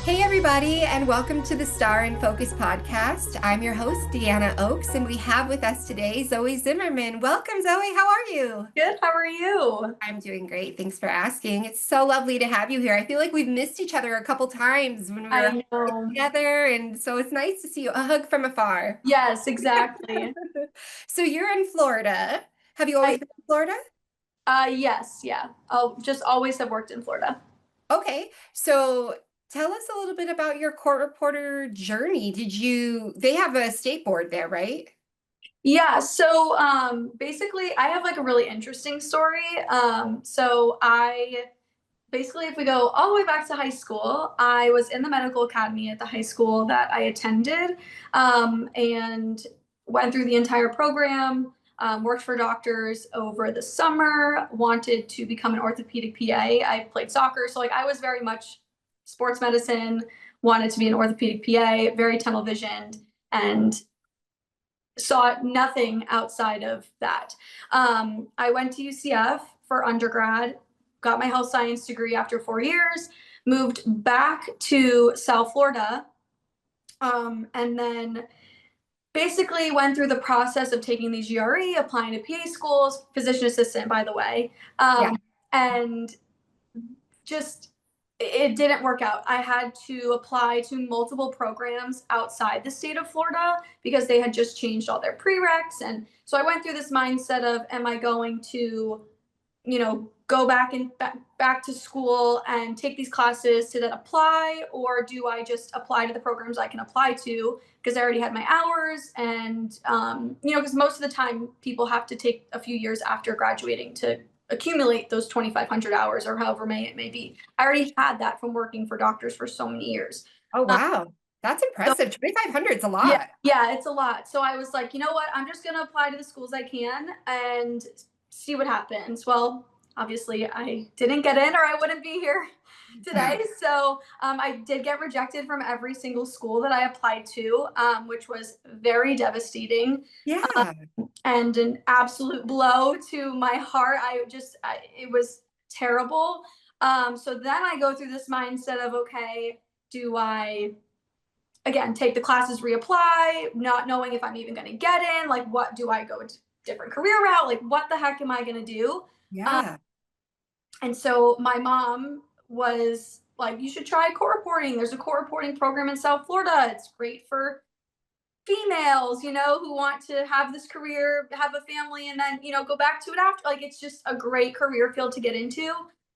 Hey, everybody, and welcome to the Star in Focus podcast. I'm your host, Deanna Oakes, and we have with us today Zoe Zimmerman. Welcome, Zoe. How are you? Good. How are you? I'm doing great. Thanks for asking. It's so lovely to have you here. I feel like we've missed each other a couple times when we were I know. together, and so it's nice to see you. A hug from afar. Yes, exactly. So you're in Florida. Have you always I been in Florida? yes, yeah. I'll just always have worked in Florida. Okay, so tell us a little bit about your court reporter journey. They have a state board there, right? Yeah, so basically I have like a really interesting story. So I basically if we go all the way back to high school, I was in the medical academy at the high school that I attended, and went through the entire program. Worked for doctors over the summer, wanted to become an orthopedic PA. I played soccer, so like I was very much sports medicine, wanted to be an orthopedic PA, very tunnel visioned, and saw nothing outside of that. I went to UCF for undergrad, got my health science degree after 4 years, moved back to South Florida, and then basically went through the process of taking the GRE, applying to PA schools, physician assistant, by the way, Yeah. and just it didn't work out. I had to apply to multiple programs outside the state of Florida because they had just changed all their prereqs. And so I went through this mindset of, am I going to, go back and back to school and take these classes to then apply, or do I just apply to the programs I can apply to because I already had my hours and because most of the time people have to take a few years after graduating to accumulate those 2,500 hours or however it may be. I already had that from working for doctors for so many years. Oh, Um, wow. That's so impressive. 2,500 is a yeah, lot. yeah, it's a lot. So I was like, you know what? I'm just gonna apply to the schools I can and see what happens. Well, obviously I didn't get in or I wouldn't be here today. So I did get rejected from every single school that I applied to, which was very devastating. Um, Yeah. and an absolute blow to my heart. It was terrible. So then I go through this mindset of, okay, do I again take the classes, reapply, not knowing if I'm even going to get in? Like, what do I go a different career route? Like, what the heck am I going to do? Um, Yeah. and so my mom was like, you should try court reporting. There's a court reporting program in South Florida. It's great for females, who want to have this career, have a family, and then, go back to it after. Like, it's just a great career field to get into.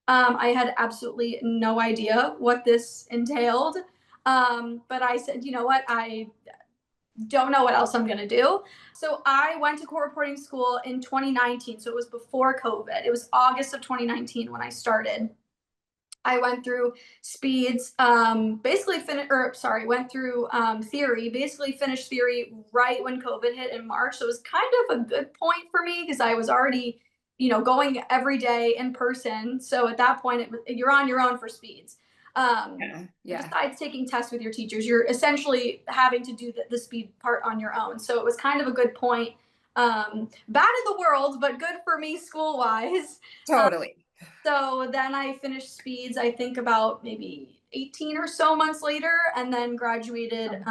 I had absolutely no idea what this entailed. But I said, you know what? I don't know what else I'm going to do. So I went to court reporting school in 2019. So it was before COVID. It was August of 2019 when I started. I went through speeds, went through theory, basically finished theory right when COVID hit in March. So it was kind of a good point for me because I was already, going every day in person. So at that point, you're on your own for speeds. Yeah. Yeah. Besides taking tests with your teachers, you're essentially having to do the speed part on your own. So it was kind of a good point. Bad in the world, but good for me school wise. Totally. So then I finished speeds, I think about maybe 18 or so months later, and then graduated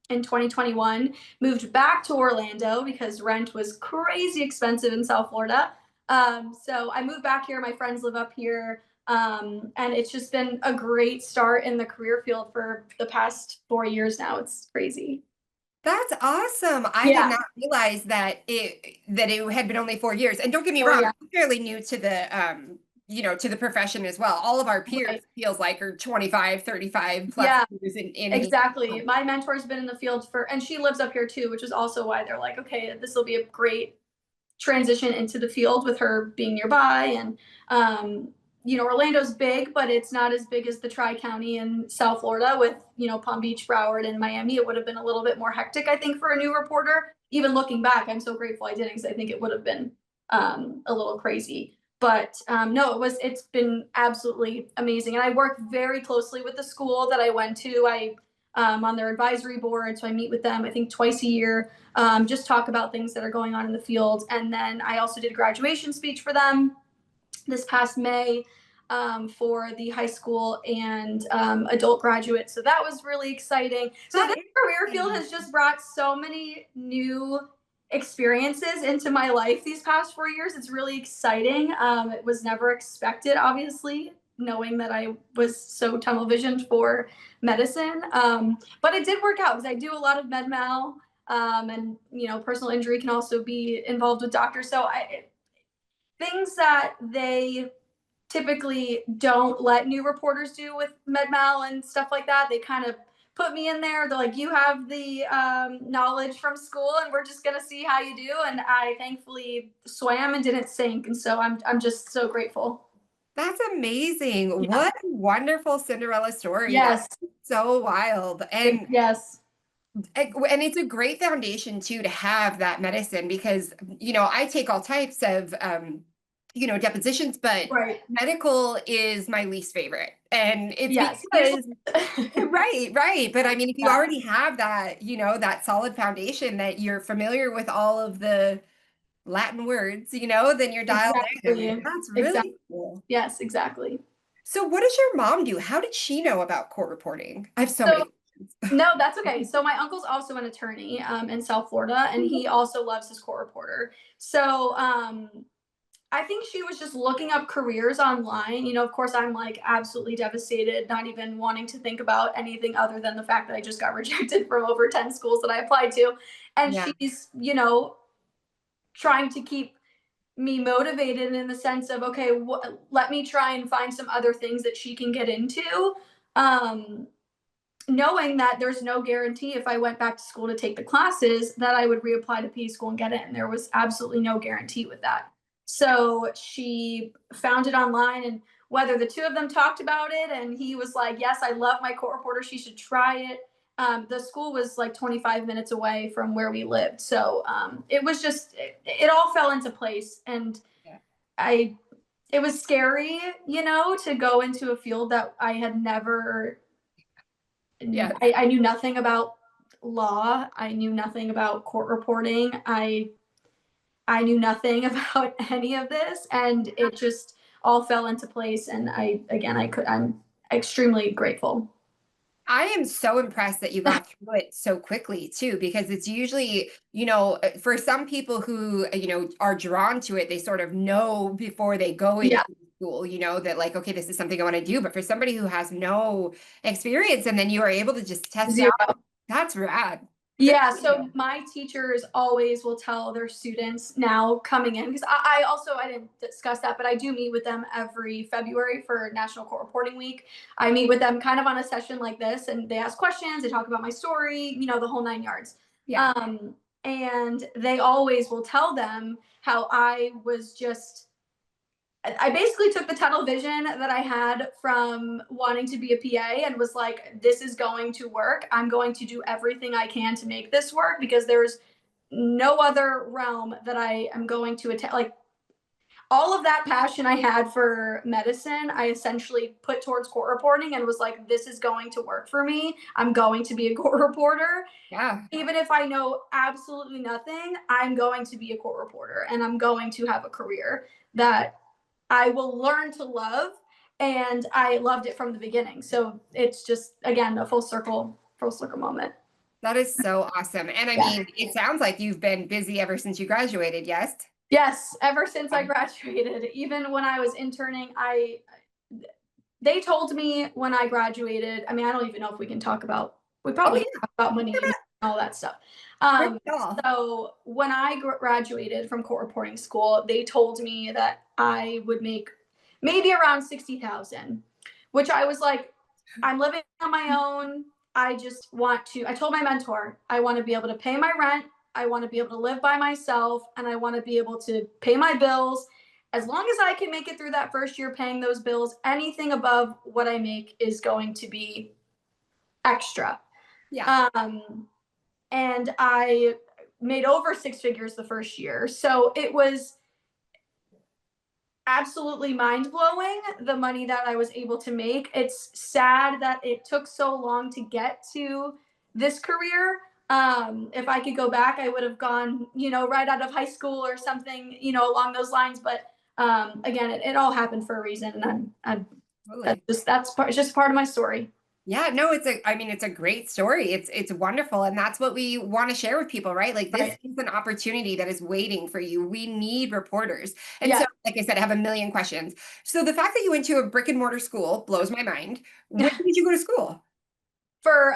in 2021. Moved back to Orlando because rent was crazy expensive in South Florida. So I moved back here. My friends live up here. And it's just been a great start in the career field for the past 4 years now. It's crazy. That's awesome. I did Yeah. not realize that it had been only 4 years. And don't get me Oh, wrong, yeah. I'm fairly new to the profession as well. All of our peers Right. feels like are 25, 35 plus Yeah. years in. Exactly. My mentor's been in the field and she lives up here too, which is also why they're like, okay, this will be a great transition into the field with her being nearby. And, Orlando's big, but it's not as big as the Tri County in South Florida with, Palm Beach, Broward, and Miami. It would have been a little bit more hectic, I think, for a new reporter. Even looking back, I'm so grateful I didn't because I think it would have been a little crazy. But no, it's been absolutely amazing. And I work very closely with the school that I went to. On their advisory board, so I meet with them, I think twice a year, just talk about things that are going on in the field. And then I also did a graduation speech for them this past May. for the high school and adult graduates. So that was really exciting. So That this is career field exciting. has just brought so many new experiences into my life these past 4 years. It's really exciting. It was never expected, obviously, knowing that I was so tunnel visioned for medicine. But it did work out because I do a lot of med mal, and personal injury can also be involved with doctors. So things that they typically don't let new reporters do with med mal and stuff like that. They kind of put me in there. They're like, you have the knowledge from school, and we're just gonna see how you do. And I thankfully swam and didn't sink, and so I'm just so grateful. That's amazing. Yeah. What a wonderful Cinderella story. That's Yes. so wild. Yes. And it's a great foundation too to have that medicine because I take all types of depositions, but Right. medical is my least favorite. And it's Yes. because right. But I mean, if you Yeah. already have that, that solid foundation that you're familiar with all of the Latin words, then you're dialed in. Exactly. That's Exactly. really cool. Yes. Exactly. So what does your mom do? How did she know about court reporting? I have so So many questions. no, that's okay. So my uncle's also an attorney in South Florida, and he also loves his court reporter. So I think she was just looking up careers online. Of course, I'm like absolutely devastated, not even wanting to think about anything other than the fact that I just got rejected from over 10 schools that I applied to. And Yeah. she's, trying to keep me motivated in the sense of, okay, let me try and find some other things that she can get into. Um, Knowing that there's no guarantee if I went back to school to take the classes that I would reapply to PA school and get it. And there was absolutely no guarantee with that. So she found it online, and whether the two of them talked about it, and he was like, yes, I love my court reporter. She should try it. The school was like 25 minutes away from where we lived. So it was just, it all fell into place. And Yeah. I, it was scary, to go into a field that I had never Yes. I knew nothing about law. I knew nothing about court reporting. I knew nothing about any of this, and it just all fell into place. And I'm extremely grateful. I am so impressed that you got through it so quickly too, because it's usually, for some people who, are drawn to it, they sort of know before they go into Yeah, school, that like, okay, this is something I want to do. But for somebody who has no experience and then you are able to just test zero. out, that's rad. Good Yeah, for so you. my teachers always will tell their students now coming in, because I didn't discuss that, but I do meet with them every February for National Court Reporting Week. I meet with them kind of on a session like this, and they ask questions, they talk about my story, the whole 9 yards. Yeah. And they always will tell them how I basically took the tunnel vision that I had from wanting to be a PA and was like, this is going to work. I'm going to do everything I can to make this work, because there's no other realm that I am going to attend. Like, all of that passion I had for medicine, I essentially put towards court reporting and was like, this is going to work for me. I'm going to be a court reporter. Yeah. Even if I know absolutely nothing, I'm going to be a court reporter, and I'm going to have a career that I will learn to love. And I loved it from the beginning. So it's just, again, a full circle moment. That is so awesome. And I Yeah. mean, it sounds like you've been busy ever since you graduated, yes? Yes, ever since I Um, graduated, even when I was interning, they told me when I graduated, I mean, I don't even know if we can talk about, we Oh probably can yeah, talk about money and all that stuff. great Um, call. so when I graduated from court reporting school, they told me that I would make maybe around 60,000, which I was like, I'm living on my own. I told my mentor, I want to be able to pay my rent. I want to be able to live by myself, and I want to be able to pay my bills. As long as I can make it through that first year paying those bills, anything above what I make is going to be extra. Yeah. Um, and I made over six figures the first year. So it was absolutely mind blowing, the money that I was able to make. It's sad that it took so long to get to this career. If I could go back, I would have gone, right out of high school or something, along those lines. But Again, it all happened for a reason, and Totally. it's just part of my story. Yeah, no, I mean, it's a great story. It's wonderful. And that's what we want to share with people, right? Like this Right. is an opportunity that is waiting for you. We need reporters. And Yeah. so, like I said, I have a million questions. So the fact that you went to a brick and mortar school blows my mind. Where did you go to school? For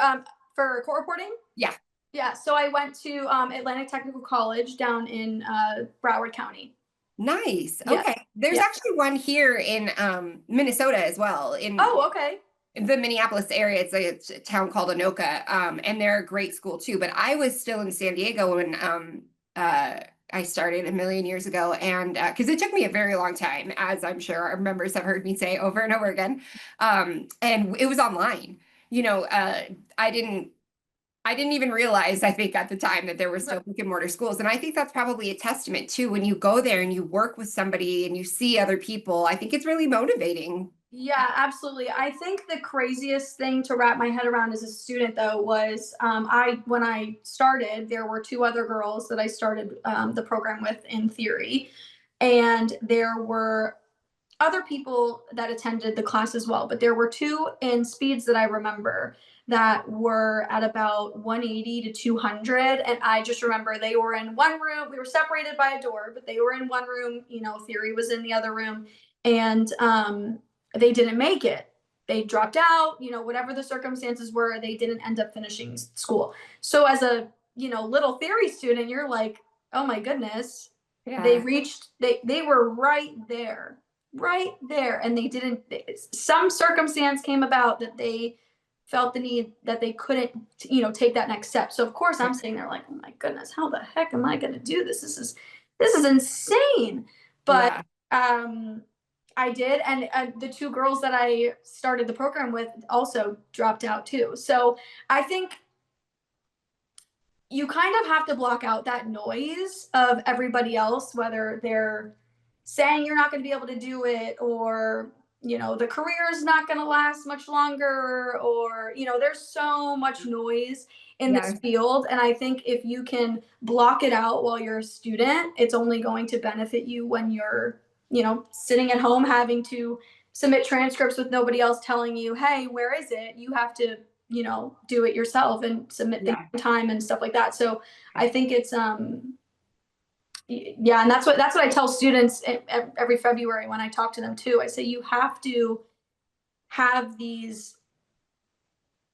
court reporting. Yeah. Yeah, so I went to Atlantic Technical College down in Broward County. Nice. Yeah, Okay. There's yeah. actually one here in Minnesota as well, in Oh, okay. the Minneapolis area. It's a town called Anoka, and they're a great school too. But I was still in San Diego when I started a million years ago, and because it took me a very long time, as I'm sure our members have heard me say over and over again, and it was online. You know, I didn't. I didn't even realize, I think, at the time that there were still brick and mortar schools. And I think that's probably a testament too. When you go there and you work with somebody and you see other people, I think it's really motivating. Yeah, absolutely. I think the craziest thing to wrap my head around as a student, though, was I when I started, there were two other girls that I started the program with in theory, and there were other people that attended the class as well, but there were two in speeds that I remember that were at about 180 to 200. And I just remember they were in one room. We were separated by a door, but they were in one room. Theory was in the other room. And they didn't make it. They dropped out, whatever the circumstances were, they didn't end up finishing school. So as a, little theory student, you're like, oh my goodness, Yeah. they were right there, and they didn't. Some circumstance came about that they felt the need that they couldn't take that next step. So of course I'm sitting there like, oh my goodness, how the heck am I going to do this? This is insane. But Yeah. um I did, and the two girls that I started the program with also dropped out too. So I think you kind of have to block out that noise of everybody else, whether they're saying you're not going to be able to do it, or the career is not going to last much longer, or there's so much noise in this Yeah. field. And I think if you can block it out while you're a student, it's only going to benefit you when you're sitting at home having to submit transcripts with nobody else telling you, hey, where is it? You have to do it yourself and submit things Yeah. in time and stuff like that. So I think it's yeah, and that's what I tell students every February when I talk to them too. I say you have to have these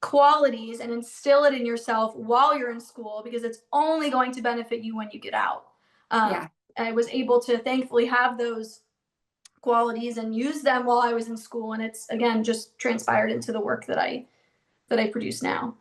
qualities and instill it in yourself while you're in school, because it's only going to benefit you when you get out. Yeah. I was able to thankfully have those qualities and use them while I was in school, and it's again just transpired into the work that I produce now.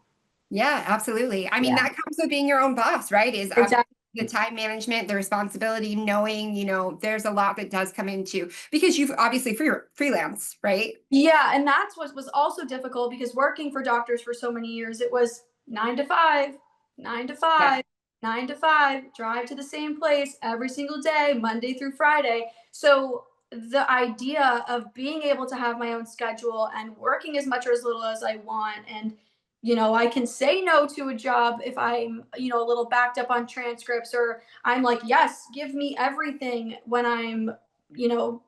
Yeah, absolutely. I mean, Yeah, that comes with being your own boss, right? Is exactly. the time management, the responsibility, knowing, there's a lot that does come into because you've obviously freelance, right? Yeah, and that's what was also difficult, because working for doctors for so many years, it was 9 to 5, 9 to 5, 9 to 5, drive to the same place every single day, Monday through Friday. So the idea of being able to have my own schedule and working as much or as little as I want, and I can say no to a job if I'm a little backed up on transcripts, or I'm like, yes, give me everything when I'm you know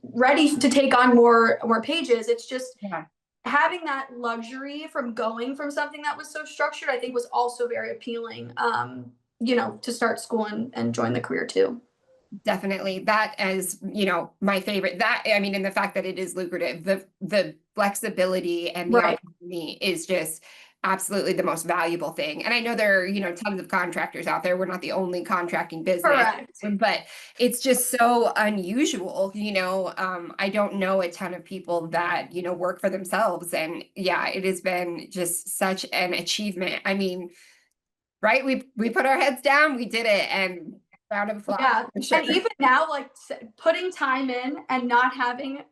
ready to take on more pages. It's just Yeah. having that luxury from going from something that was so structured, I think, was also very appealing, to start school and join the career too. Definitely. That is, my favorite. That I mean, and the fact that it is lucrative, the flexibility and the Right. autonomy is just absolutely the most valuable thing. And I know there are, tons of contractors out there. We're not the only contracting business, Correct. but it's just so unusual. I don't know a ton of people that, work for themselves. And yeah, it has been just such an achievement. I mean, right? We put our heads down, we did it, and round of applause Yeah. for sure. And even now, like putting time in and not having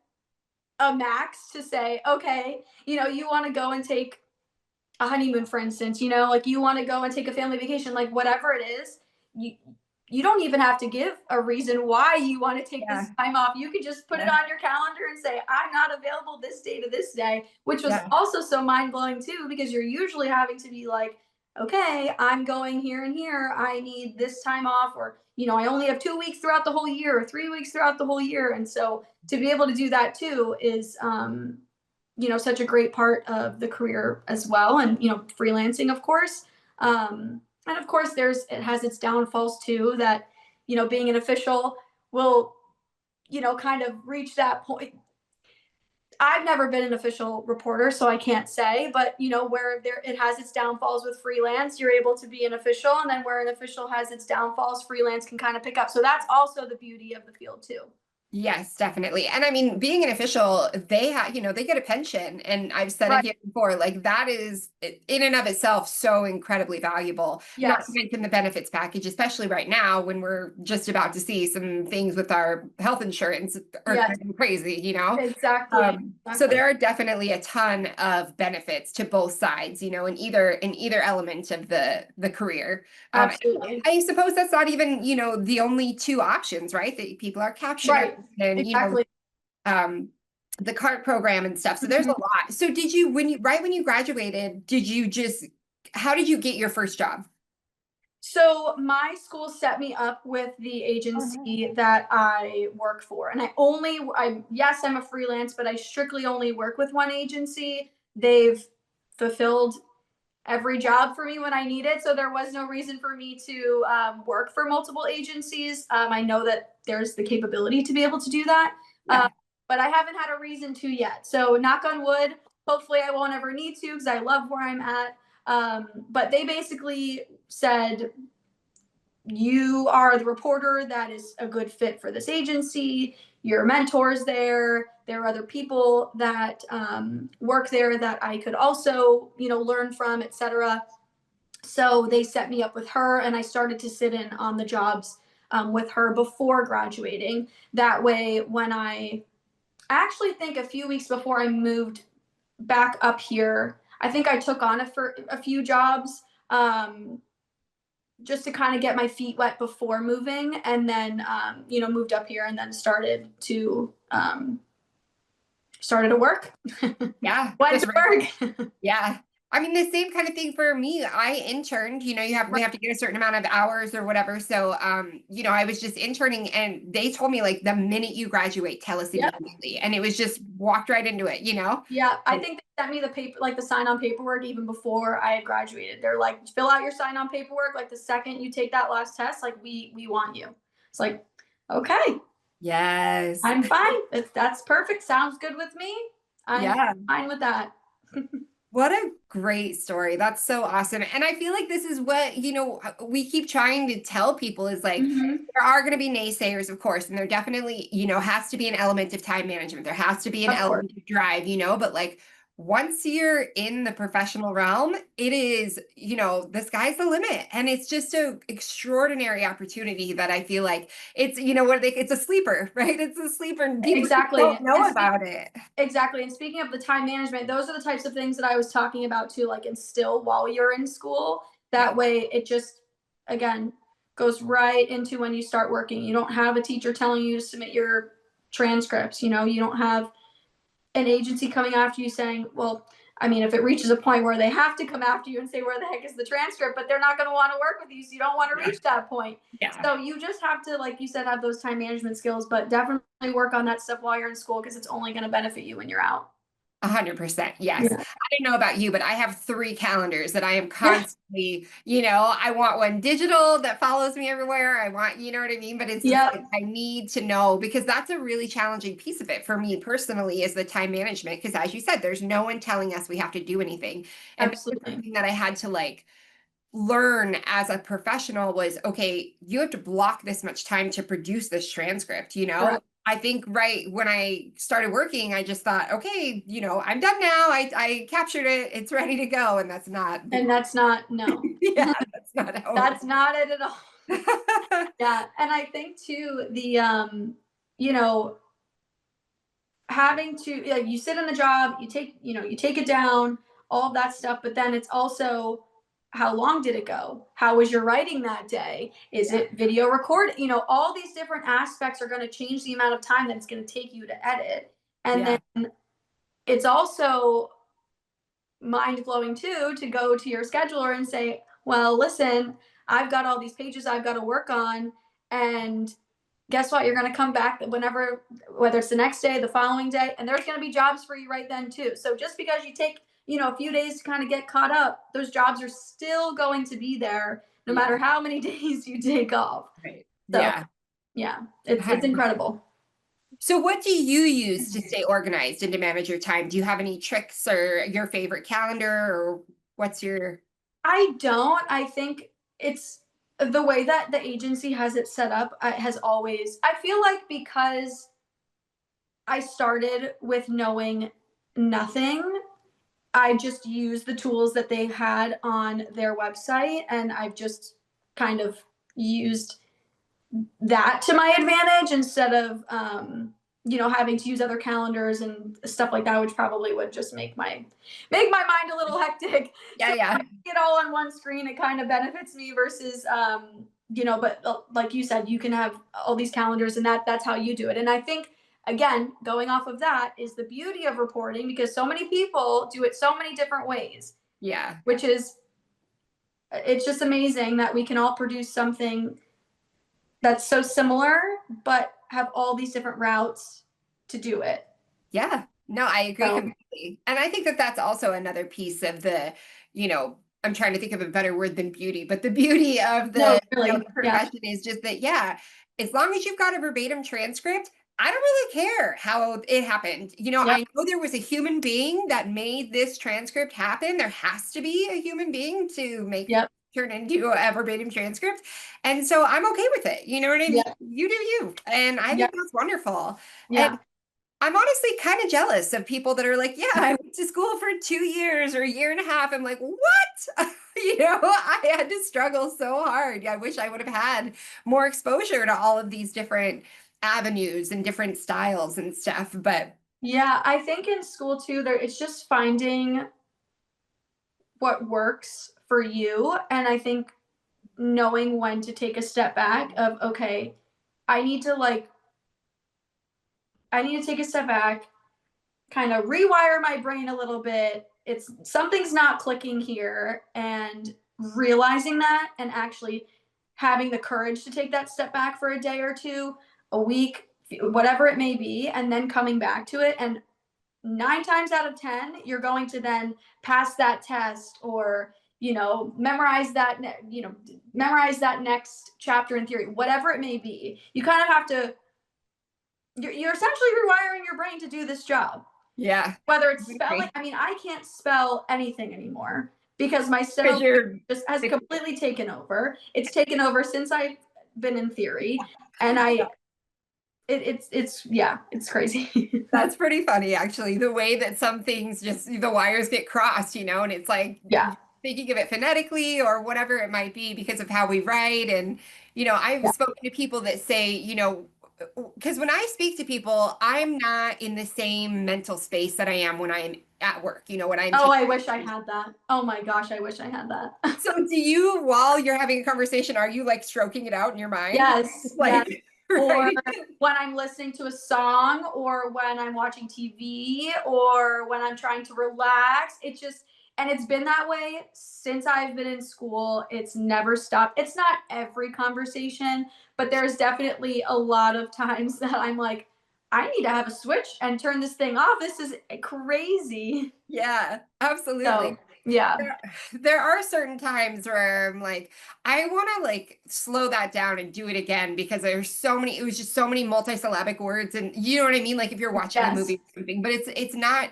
a max to say, okay, you want to go and take a honeymoon, for instance, like you want to go and take a family vacation, like whatever it is, you don't even have to give a reason why you want to take this Yeah. time off. You could just put it Yeah. on your calendar and say, I'm not available this day to this day, which was Yeah. also so mind blowing too, because you're usually having to be like, okay, I'm going here and here. I need this time off, or, I only have 2 weeks throughout the whole year, or 3 weeks throughout the whole year. And so to be able to do that too is, such a great part of the career as well. And, freelancing, of course. And of course, it has its downfalls too, that, being an official will, kind of reach that point. I've never been an official reporter, so I can't say, but where there it has its downfalls with freelance, you're able to be an official, and then where an official has its downfalls, freelance can kind of pick up. So that's also the beauty of the field too. Yes, definitely. And I mean, being an official, they have, they get a pension. And I've said it Right. here before, like that is in and of itself so incredibly valuable, not to Yes. mention the benefits package, especially right now when we're just about to see some things with our health insurance are Yes. kind of crazy. Exactly. So Exactly. there are definitely a ton of benefits to both sides, in either element of the career. Absolutely. I suppose that's not even, the only two options, right? That people are captioners Right. and, Exactly. um, the CART program and stuff. So there's a Mhm. lot. So did you, when you graduated, how did you get your first job? So my school set me up with the Oh, nice. agency that I work for. And yes, I'm a freelance, but I strictly only work with one agency. They've fulfilled every job for me when I need it. So there was no reason for me to work for multiple agencies. I know that there's the capability to be able to do that, Yeah. but I haven't had a reason to yet. So knock on wood, hopefully I won't ever need to because I love where I'm at. But they basically said, you are the reporter that is a good fit for this agency. Your mentors there. There are other people that work there that I could also, learn from, etc. So they set me up with her, and I started to sit in on the jobs with her before graduating. That way, when I actually think a few weeks before I moved back up here, I think I took on a few jobs. Just to kind of get my feet wet before moving, and then moved up here and then started to work. Yeah. Went Just to right. work. Yeah. I mean, the same kind of thing for me. I interned, we have to get a certain amount of hours or whatever. So, I was just interning and they told me like the minute you graduate, tell us Yep. immediately. And it was just walked right into it. Yeah, I And think they sent me the paper, like the sign on paperwork, even before I had graduated. They're like, fill out your sign on paperwork. Like the second you take that last test, like we want you. It's like, okay, yes. I'm fine. That's perfect. Sounds good with me. I'm Yeah. fine with that. What a great story. That's so awesome. And I feel like this is what, we keep trying to tell people is like, Hmm. there are going to be naysayers, of course, and there definitely, has to be an element of time management. There has to be an Of course. element of drive, but like once you're in the professional realm, it is, the sky's the limit. And it's just an extraordinary opportunity that I feel like it's a sleeper, right? It's a sleeper and people just Exactly. don't know about it. Exactly. And speaking of the time management, those are the types of things that I was talking about to like instill while you're in school. Yeah. That way it just, again, goes right into when you start working. You don't have a teacher telling you to submit your transcripts. You don't have an agency coming after you saying, well, I mean, if it reaches a point where they have to come after you and say, where the heck is the transcript? But they're not going to want to work with you. So you don't want to Yeah. reach that point. Yeah. So you just have to, like you said, have those time management skills, but definitely work on that stuff while you're in school because it's only going to benefit you when you're out. 100%. Yes. Yeah. I didn't know about you, but I have three calendars that I am Yeah. constantly, I want one digital that follows me everywhere. I want, you know what I mean? But it's just like, Yep. I need to know because that's a really challenging piece of it for me personally is the time management. Because as you said, there's no one telling us we have to do anything. And that was Absolutely. something that I had to like learn as a professional was okay, you have to block this much time to produce this transcript. Correct. I think right when I started working, I just thought, okay, I'm done now. I captured it. It's ready to go. And that's not the And that's not, no, yeah, that's not how it that's not it at all. works. Yeah. And I think too, you know, having to, like, you sit in the job, you take it down, all of that stuff, but then it's also, how long did it go? How was your writing that day? Is Yeah. it video recorded? All these different aspects are going to change the amount of time that it's going to take you to edit. And Yeah. then it's also, mind blowing too to go to your scheduler and say, well, listen, I've got all these pages I've got to work on. And guess what? You're going to come back whenever, whether it's the next day, the following day, and there's going to be jobs for you right then too. So just because you take, a few days to kind of get caught up, those jobs are still going to be there no matter Yeah. how many days you take off. Right. So Yeah. yeah, it's 100%. incredible. So what do you use to stay organized and to manage your time? Do you have any tricks or your favorite calendar or what's your I don't. I think it's the way that the agency has it set up has always, I feel like because I started with knowing nothing, I just used the tools that they had on their website and I've just kind of used that to my advantage instead of having to use other calendars and stuff like that, which probably would just make my mind a little hectic. So Yeah, yeah. if I get all on one screen, it kind of benefits me versus but like you said, you can have all these calendars and that's how you do it. And I think again, going off of that is the beauty of reporting because so many people do it so many different ways, Yeah. which is it's just amazing that we can all produce something that's so similar, but have all these different routes to do it. Yeah. No, I agree So, completely. And I think that that's also another piece of I'm trying to think of a better word than beauty, but the beauty of no, the really, yeah, profession is just that, yeah, as long as you've got a verbatim transcript, I don't really care how it happened. yep, I know there was a human being that made this transcript happen. There has to be a human being to make yep, turn into a verbatim transcript. And so I'm okay with it. You know what I mean? yep, You do you. And I think yep, that's wonderful. yeah, And I'm honestly kind of jealous of people that are like, yeah, I went to school for 2 years or a year and a half. I'm like, what? I had to struggle so hard. I wish I would have had more exposure to all of these different avenues and different styles and stuff. But yeah. I think in school too, there it's just finding what works for you, and I think knowing when to take a step back of okay, I need to like I need to take a step back, kind of rewire my brain a little bit. It's something's not clicking here and realizing that and actually having the courage to take that step back for a day or two, a week, whatever it may be, and then coming back to it. And 9 times out of 10, you're going to then pass that test or, memorize that next chapter in theory, whatever it may be. You kind of have to, you're essentially rewiring your brain to do this job. yeah, Whether it's spelling, because I mean, I can't spell anything anymore because my steno you're, just has completely taken over. It's taken over since I've been in theory, and it's yeah, it's crazy. that's pretty funny, actually. The way that some things just the wires get crossed, and it's like Yeah, thinking of it phonetically or whatever it might be because of how we write. And, I've yeah. spoken to people that say, because when I speak to people, I'm not in the same mental space that I am when I'm at work, when I'm Oh, taking. I wish I had that. Oh my gosh, I wish I had that. So do you, while you're having a conversation, are you like stroking it out in your mind? Yes, yes. Like, Or right? when I'm listening to a song, or when I'm watching TV, or when I'm trying to relax. And it's been that way since I've been in school. It's never stopped. It's not every conversation, but there's definitely a lot of times that I'm like, I need to have a switch and turn this thing off. This is crazy. Yeah, absolutely. So, yeah. There are certain times where I'm like, I want to like slow that down and do it again because it was just so many multisyllabic words and you know what I mean? Like if you're watching a Yes. movie or something, but it's not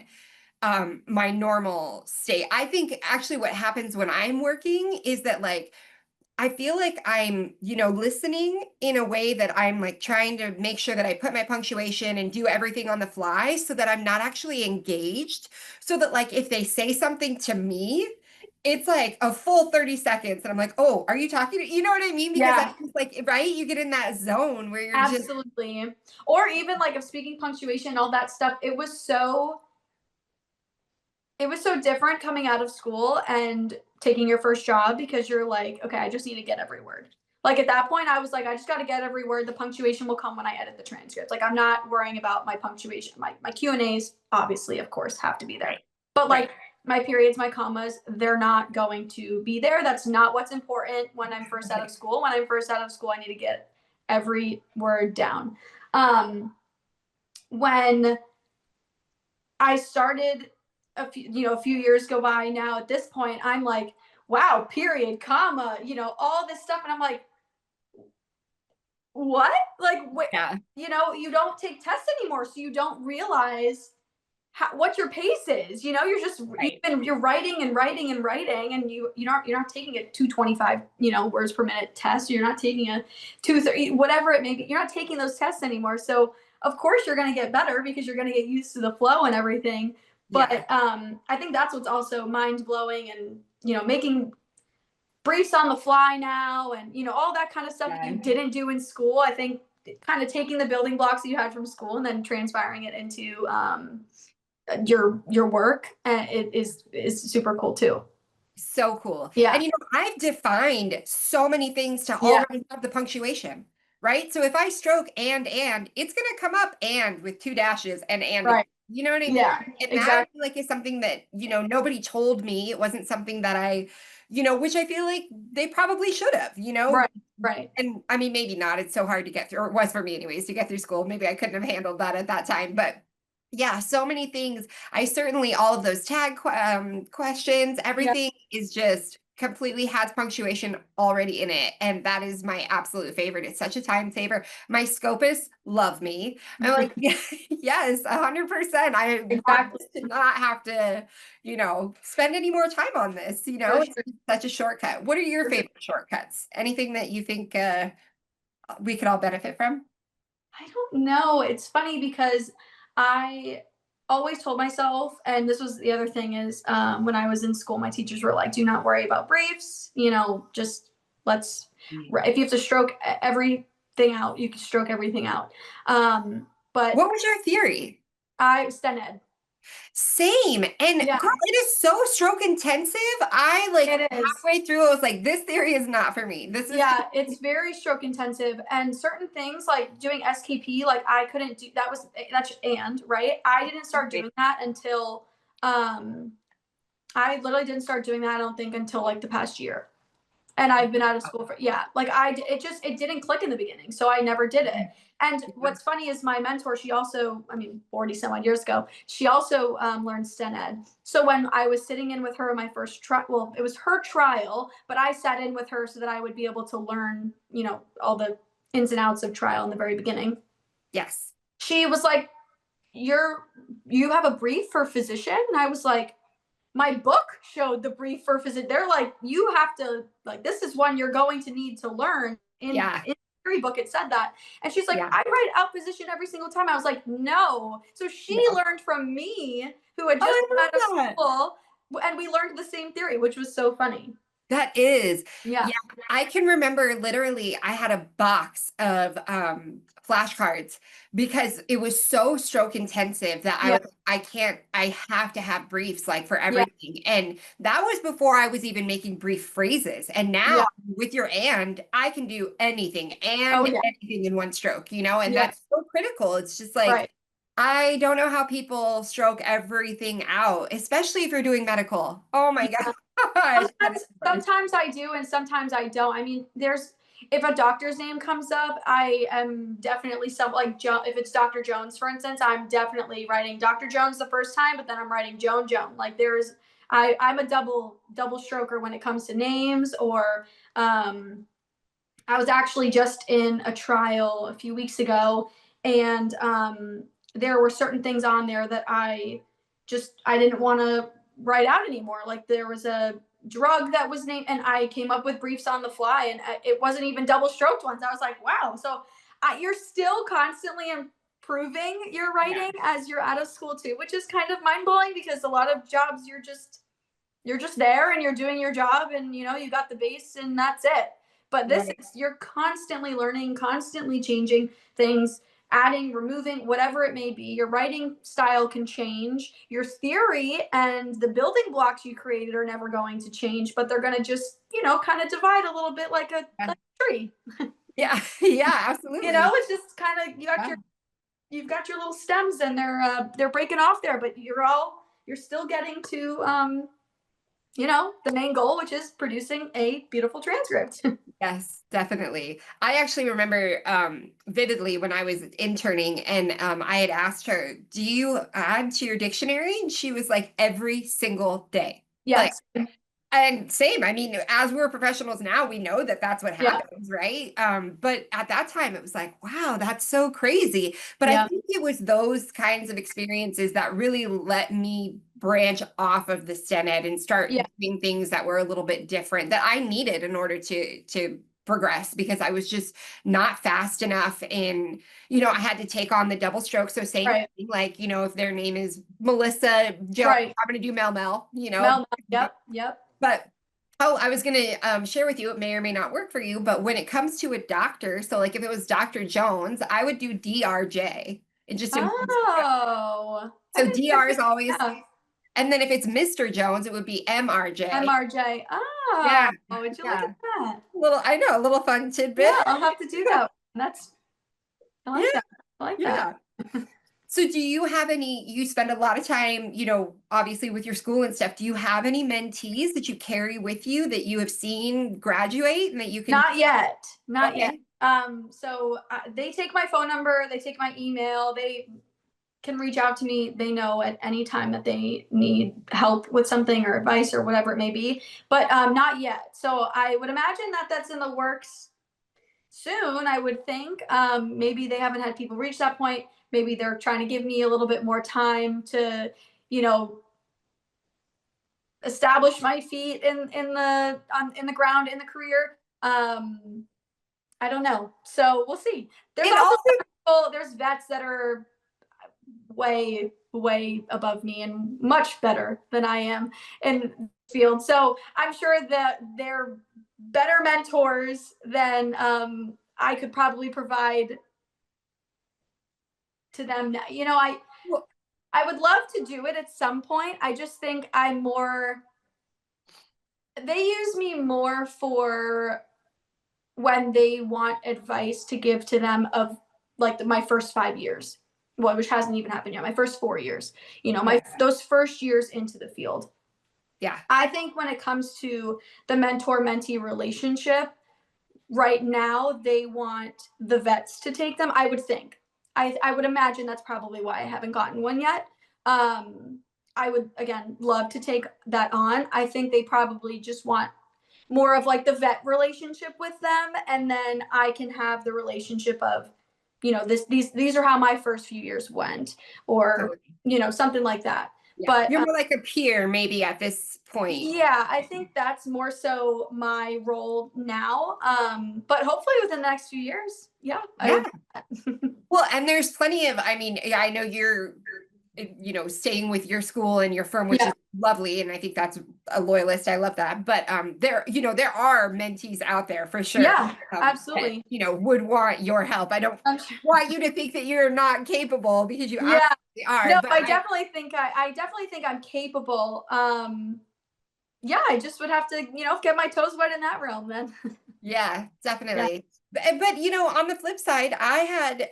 my normal state. I think actually what happens when I'm working is that like I feel like I'm, listening in a way that I'm like trying to make sure that I put my punctuation and do everything on the fly so that I'm not actually engaged. So that like if they say something to me, it's like a full 30 seconds and I'm like, "Oh, are you talking to, you know what I mean?" Because I Yeah. just like, right, you get in that zone where you're just Absolutely. Or even like of speaking punctuation and all that stuff, it was so different coming out of school and taking your first job because you're like, okay, I just need to get every word. Like at that point, I was like, I just got to get every word. The punctuation will come when I edit the transcript. Like I'm not worrying about my punctuation. My Q and A's, obviously, of course, have to be there. right. But Right. like my periods, my commas, they're not going to be there. That's not what's important when I'm first out of school. When I'm first out of school, I need to get every word down. When I started a few years go by now, at this point, I'm like, wow, period, comma, all this stuff. And I'm like, what? Like, Yeah. you don't take tests anymore. So you don't realize what your pace is. You're just, Right. you're writing and writing and writing, and you're not taking a 225, words per minute test. You're not taking a 230, whatever it may be. You're not taking those tests anymore. So of course you're going to get better because you're going to get used to the flow and everything. But Yeah. I think that's what's also mind blowing, and making briefs on the fly now, and all that kind of stuff that you didn't do in school. I think kind of taking the building blocks that you had from school and then transpiring it into your work, it is super cool too. So cool. Yeah. And I've defined so many things to Yeah. already have the punctuation, right? So if I stroke and, it's going to come up and with two dashes and Right. you know what I mean? Yeah. And that I Exactly. feel like is something that, nobody told me. It wasn't something that which I feel like they probably should have, Right. Right. and I mean, maybe not. It's so hard to get through, or it was for me anyways, to get through school. Maybe I couldn't have handled that at that time, but yeah, so many things. I certainly, all of those tag questions, Yeah. everything is just completely has punctuation already in it. And that is my absolute favorite. It's such a time saver. My scopists love me. I'm like, yes, 100%. I want Exactly. this to not have to, spend any more time on this, For it's sure. just such a shortcut. What are your For sure. favorite shortcuts? Anything that you think we could all benefit from? I don't know. It's funny because I always told myself, and this was the other thing is, when I was in school, my teachers were like, do not worry about briefs, just let's, if you have to stroke everything out, you can stroke everything out. But What was your theory? I sten ed. Same. And Yeah, girl, it is so stroke intensive. I like it is. halfway through, I was like, this theory is not for me. This is Yeah, it's very stroke intensive, and certain things like doing SKP, like I couldn't do that. That's and right. I didn't start doing that until I literally didn't start doing that, I don't think, until like the past year. And I've been out of school for, yeah, like it didn't click in the beginning. So I never did it. And what's funny is my mentor, she also, 40 some odd years ago, she also learned sten ed. So when I was sitting in with her in my first trial, well, it was her trial, but I sat in with her so that I would be able to learn, all the ins and outs of trial in the very beginning. yes. She was like, you have a brief for physician? And I was like, my book showed the brief for physician. They're like, you have to, like, this is one you're going to need to learn. In the theory book, it said that. And she's like, Yeah. I write out physician every single time. I was like, no. So she learned from me, who had Oh, just I out of love that. school, and we learned the same theory, which was so funny. That is. Yeah. Yeah, I can remember literally I had a box of flashcards because it was so stroke intensive that Yeah. I have to have briefs like for Yeah. everything. And that was before I was even making brief phrases. And now Yeah. with your and, I can do anything Oh, and yeah. anything in one stroke, and Yeah. that's so critical. It's just like Right. I don't know how people stroke everything out, especially if you're doing medical. Oh my Yeah. gosh. That is hard. Sometimes I do, and sometimes I don't. There's, if a doctor's name comes up, I am definitely if it's Dr. Jones, for instance, I'm definitely writing Dr. Jones the first time, but then I'm writing Joan. Like I'm a double stroker when it comes to names, or I was actually just in a trial a few weeks ago, and there were certain things on there that I didn't want to write out anymore. Like there was a drug that was named, and I came up with briefs on the fly, and it wasn't even double stroked ones. I was like, wow. So you're still constantly improving your writing as you're out of school too, which is kind of mind blowing, because a lot of jobs you're just there and you're doing your job, and you got the base and that's it. But this Right. is, you're constantly learning, constantly changing things, adding, removing, whatever it may be. Your writing style can change. Your theory and the building blocks you created are never going to change, but they're going to just, kind of divide a little bit like a tree. Yeah, yeah, absolutely. It's just kind of, you've got your little stems, and they're breaking off there, but you're all you're still getting to, the main goal, which is producing a beautiful transcript. Yes, definitely. I actually remember vividly when I was interning and I had asked her, "Do you add to your dictionary?" And she was like, "Every single day." Like, Yes. and same, I mean, as we're professionals now, we know that that's what Yeah. happens, right? But at that time, it was like, wow, that's so crazy. But I Yeah. think it was those kinds of experiences that really let me branch off of the STEM ed and start Yeah. doing things that were a little bit different that I needed in order to progress because I was just not fast enough in, I had to take on the double stroke. So same Right. thing, like, if their name is Melissa Jones, Right. I'm going to do Mel. Mel. Yep. Yep. But oh, I was going to share with you, it may or may not work for you, but when it comes to a doctor, so like if it was Dr. Jones, I would do DRJ. It just Oh, I so didn't even DR think is always, of and then if it's Mr. Jones, it would be MRJ. MRJ. Yeah, Oh, would you look at yeah. that? I know, a little fun tidbit. Yeah, I'll have to do that. I Yeah, like that. I like that. yeah. So do you have you spend a lot of time, obviously with your school and stuff, do you have any mentees that you carry with you that you have seen graduate and that you can, Not yet. Not yet. okay, So they take my phone number, they take my email, they can reach out to me. They know at any time that they need help with something or advice or whatever it may be, but not yet. So I would imagine that that's in the works soon. I would think maybe they haven't had people reach that point. Maybe they're trying to give me a little bit more time to, you know, establish my feet in the ground in the career. I don't know. So we'll see. There's it also also, there's vets that are way above me and much better than I am in the field. So I'm sure that they're better mentors than I could probably provide to them. well, I would love to do it at some point. I just think I'm more. They use me more for when they want advice to give to them of like my first 5 years, well, which hasn't even happened yet. My first 4 years, yeah, those first years into the field. yeah, I think when it comes to the mentor mentee relationship, right now they want the vets to take them. I would think. I would imagine that's probably why I haven't gotten one yet. I would again love to take that on. I think they probably just want more of like the vet relationship with them, and then I can have the relationship of, these are how my first few years went, or totally. something like that. Yeah. But You're more like a peer maybe at this point. yeah, I think that's more so my role now. But hopefully within the next few years, yeah, I Yeah. would. Well, and there's plenty of, I mean, yeah, I know you're, staying with your school and your firm, which Yeah, is lovely. And I think that's a loyalist. I love that. But there are mentees out there for sure. yeah, That, absolutely. would want your help. I don't I'm sure. want you to think that you're not capable because you Yeah, absolutely are. no, But I definitely think I'm capable. Yeah, I just would have to, get my toes wet in that realm then. yeah, Yeah. definitely. But on the flip side, I had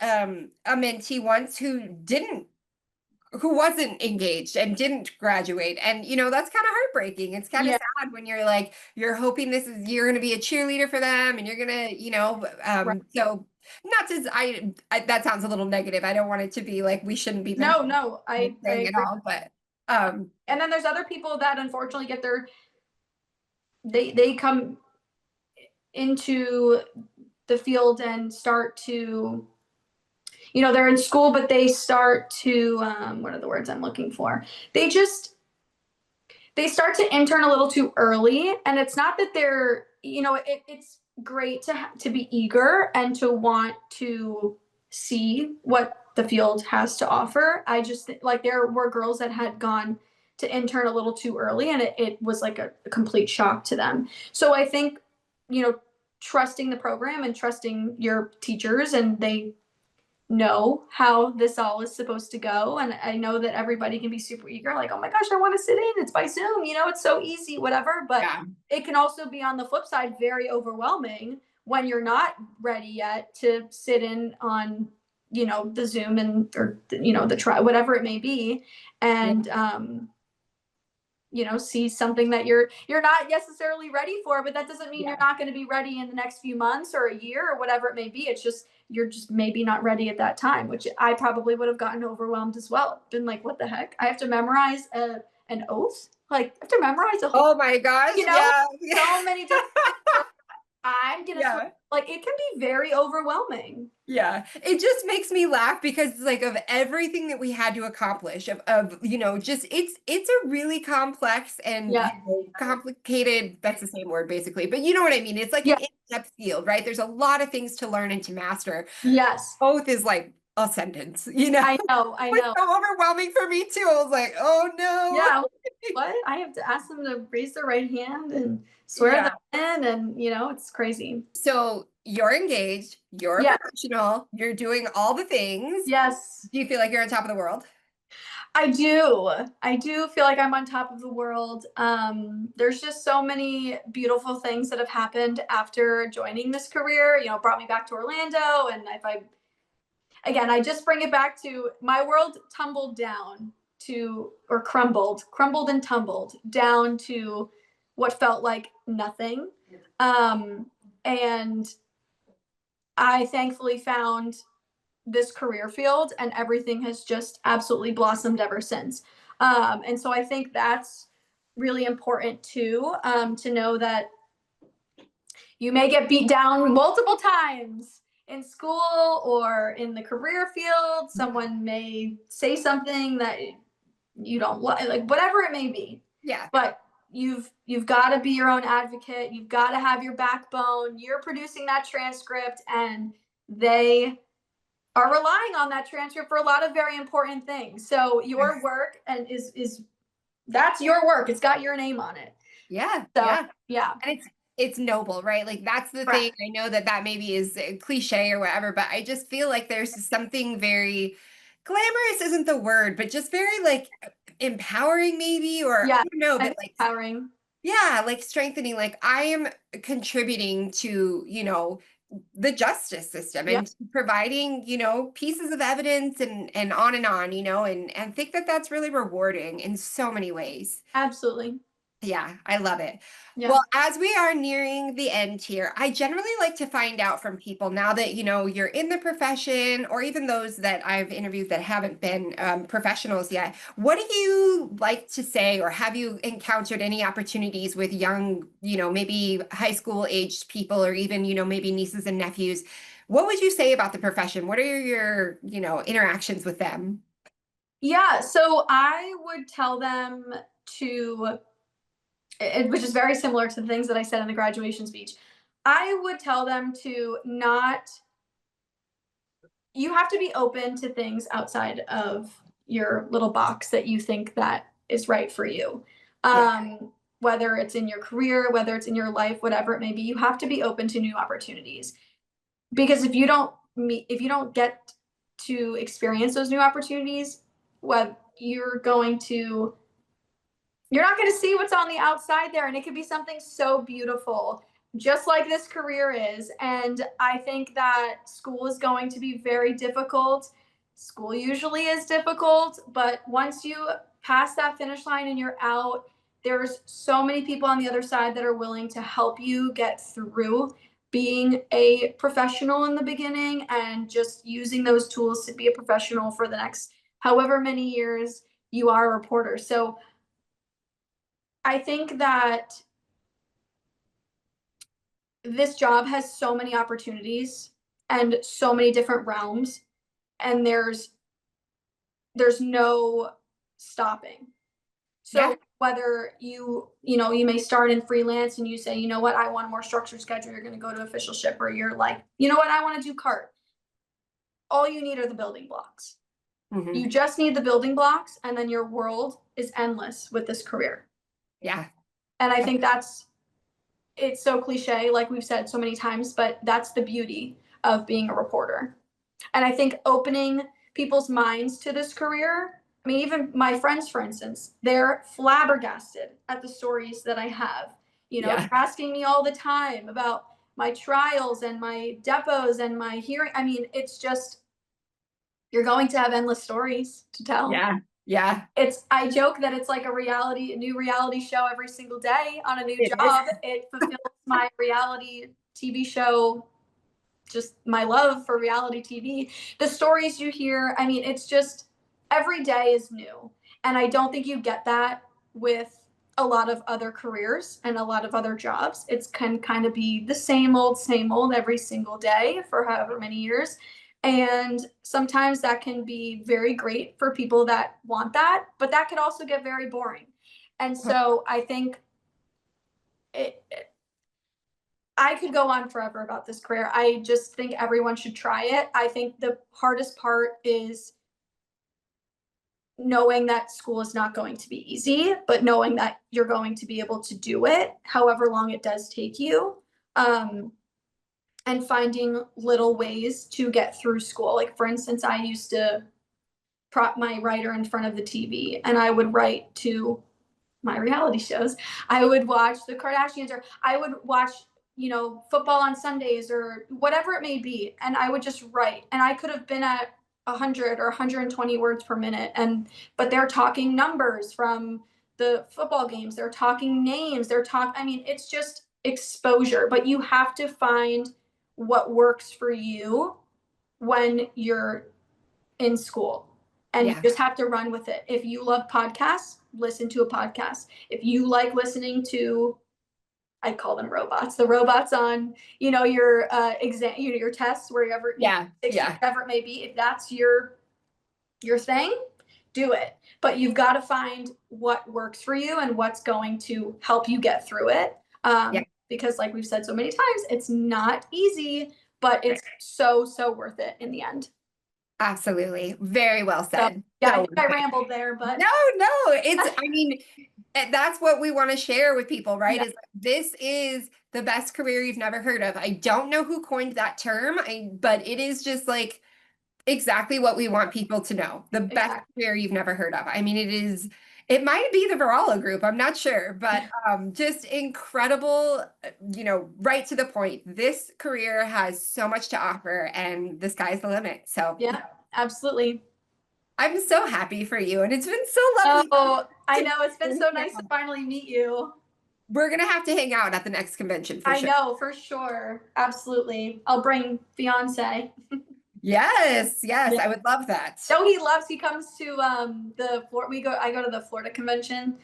a mentee once who wasn't engaged and didn't graduate. And that's kind of heartbreaking. It's kind of Yeah. sad when you're hoping you're going to be a cheerleader for them and you're going to, Right. so not to that sounds a little negative. I don't want it to be like we shouldn't be No, no, I saying it agree. all, but And then there's other people that unfortunately they come into the field and start to, they're in school, but they start to, what are the words I'm looking for? They start to intern a little too early, and it's not that they're, it's great to be eager and to want to see what the field has to offer. I just like there were girls that had gone to intern a little too early, and it was like a complete shock to them. So I think, trusting the program and trusting your teachers, and they know how this all is supposed to go. And I know that everybody can be super eager, like, oh my gosh, I want to sit in. It's by Zoom, it's so easy, whatever. But yeah, it can also be on the flip side very overwhelming when you're not ready yet to sit in on, the Zoom and or the try whatever it may be. And see something that you're not necessarily ready for, but that doesn't mean you're Yeah. not going to be ready in the next few months or a year or whatever it may be. It's just you're just maybe not ready at that time, which I probably would have gotten overwhelmed as well. Been like, what the heck? I have to memorize an oath? Like, I have to memorize a whole, Oh my gosh. you know, Yeah. so many different I'm gonna swear, Yeah. like it can be very overwhelming. Yeah, it just makes me laugh because like of everything that we had to accomplish of just it's a really complex and Yeah. complicated, that's the same word basically, but you know what I mean. It's like an Yeah. in-depth field, right? There's a lot of things to learn and to master. Yes. Both is like a sentence, you know. I know. I It's know. so overwhelming for me too. I was like, oh no. Yeah. What? I have to ask them to raise their right hand and swear them Yeah. in, and it's crazy. So you're engaged, you're a Yeah. professional, you're doing all the things. Yes. Do you feel like you're on top of the world? I do. I do feel like I'm on top of the world. There's just so many beautiful things that have happened after joining this career. Brought me back to Orlando, and if I again, I just bring it back to my world tumbled down to, or crumbled and tumbled down to what felt like nothing. And I thankfully found this career field, and everything has just absolutely blossomed ever since. And so I think that's really important too, to know that you may get beat down multiple times in school or in the career field. Someone may say something that you don't like whatever it may be. Yeah. But you've got to be your own advocate. You've got to have your backbone. You're producing that transcript, and they are relying on that transcript for a lot of very important things. So your work and is that's your work. It's got your name on it. Yeah, So yeah. yeah. And it's noble, right? Like that's the thing. Correct. I know that that maybe is a cliche or whatever, but I just feel like there's something very glamorous isn't the word, but just very like empowering maybe, or I Yeah. don't know, And but like empowering. yeah, like strengthening, like I am contributing to, the justice system Yeah. and providing, pieces of evidence and on and think that that's really rewarding in so many ways. Absolutely. Yeah, I love it. Yeah. Well, as we are nearing the end here, I generally like to find out from people now that, you're in the profession, or even those that I've interviewed that haven't been professionals yet. What do you like to say, or have you encountered any opportunities with young, maybe high school aged people, or even, maybe nieces and nephews? What would you say about the profession? What are your, interactions with them? Yeah. So I would tell them to, which is very similar to the things that I said in the graduation speech. I would tell them to not, you have to be open to things outside of your little box that you think that is right for you. Yeah, Whether it's in your career, whether it's in your life, whatever it may be, you have to be open to new opportunities. Because if you don't get to experience those new opportunities, what you're not going to see what's on the outside there, and it could be something so beautiful, just like this career is. And I think that school is going to be very difficult. School usually is difficult, but once you pass that finish line and you're out, there's so many people on the other side that are willing to help you get through being a professional in the beginning, and just using those tools to be a professional for the next however many years you are a reporter. So I think that this job has so many opportunities and so many different realms, and there's no stopping. yeah, So whether you may start in freelance and you say, you know what, I want a more structured schedule, you're going to go to official ship, or you're like, you know what, I want to do cart. All you need are the building blocks. hmm You just need the building blocks, and then your world is endless with this career. yeah, And I think it's so cliche, like we've said so many times, but that's the beauty of being a reporter. And I think opening people's minds to this career, I mean, even my friends, for instance, they're flabbergasted at the stories that I have. yeah. They're asking me all the time about my trials and my depots and my hearing. I mean, it's just, you're going to have endless stories to tell. Yeah. Yeah, I joke that it's like a new reality show every single day on a new it is. job. It fulfills my reality TV show, just my love for reality TV. The stories you hear, I mean, it's just every day is new. And I don't think you get that with a lot of other careers and a lot of other jobs. It can kind of be the same old every single day for however many years. And sometimes that can be very great for people that want that, but that could also get very boring. And so I think it, I could go on forever about this career. I just think everyone should try it. I think the hardest part is knowing that school is not going to be easy, but knowing that you're going to be able to do it, however long it does take you. And finding little ways to get through school. Like, for instance, I used to prop my writer in front of the TV and I would write to my reality shows. I would watch the Kardashians, or I would watch, football on Sundays or whatever it may be. And I would just write. And I could have been at 100 or 120 words per minute. But they're talking numbers from the football games. They're talking names. I mean, it's just exposure, but you have to find what works for you when you're in school. And you Yeah. just have to run with it. If you love podcasts, listen to a podcast. If you like listening to, I call them robots, the robots on, your exam, your tests, wherever, Yeah. Yeah. whatever it may be, if that's your thing, do it. But you've got to find what works for you and what's going to help you get through it. Yeah. Because like we've said so many times, it's not easy, but it's so, so worth it in the end. Absolutely. Very well So, said. yeah, I So think I rambled there, but no, I mean, that's what we want to share with people, right? yeah, Is this is the best career you've never heard of. I don't know who coined that term, but it is just like exactly what we want people to know. The best exactly. career you've never heard of. I mean, it might be the Varala group, I'm not sure, but just incredible, right to the point. This career has so much to offer and the sky's the limit. So Yeah, absolutely. I'm so happy for you. And it's been so lovely Oh, I to know. It's been hang so nice to out. finally meet you. We're gonna have to hang out at the next convention for I sure. know, for sure. Absolutely. I'll bring fiance. Yes, yes, Yeah. I would love that. No, he comes to I go to the Florida convention.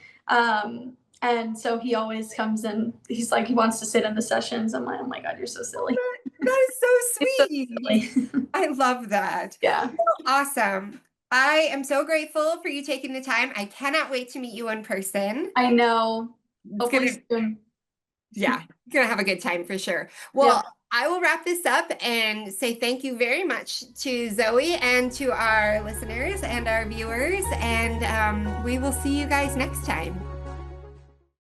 And so he always comes and he's like, he wants to sit in the sessions. I'm like, oh my God, you're so silly. That is so It's so sweet. silly. I love that. Yeah. Awesome. I am so grateful for you taking the time. I cannot wait to meet you in person. I know. It's Hopefully gonna, soon. yeah, gonna have a good time for sure. Yeah. Well, I will wrap this up and say thank you very much to Zoe and to our listeners and our viewers, and we will see you guys next time.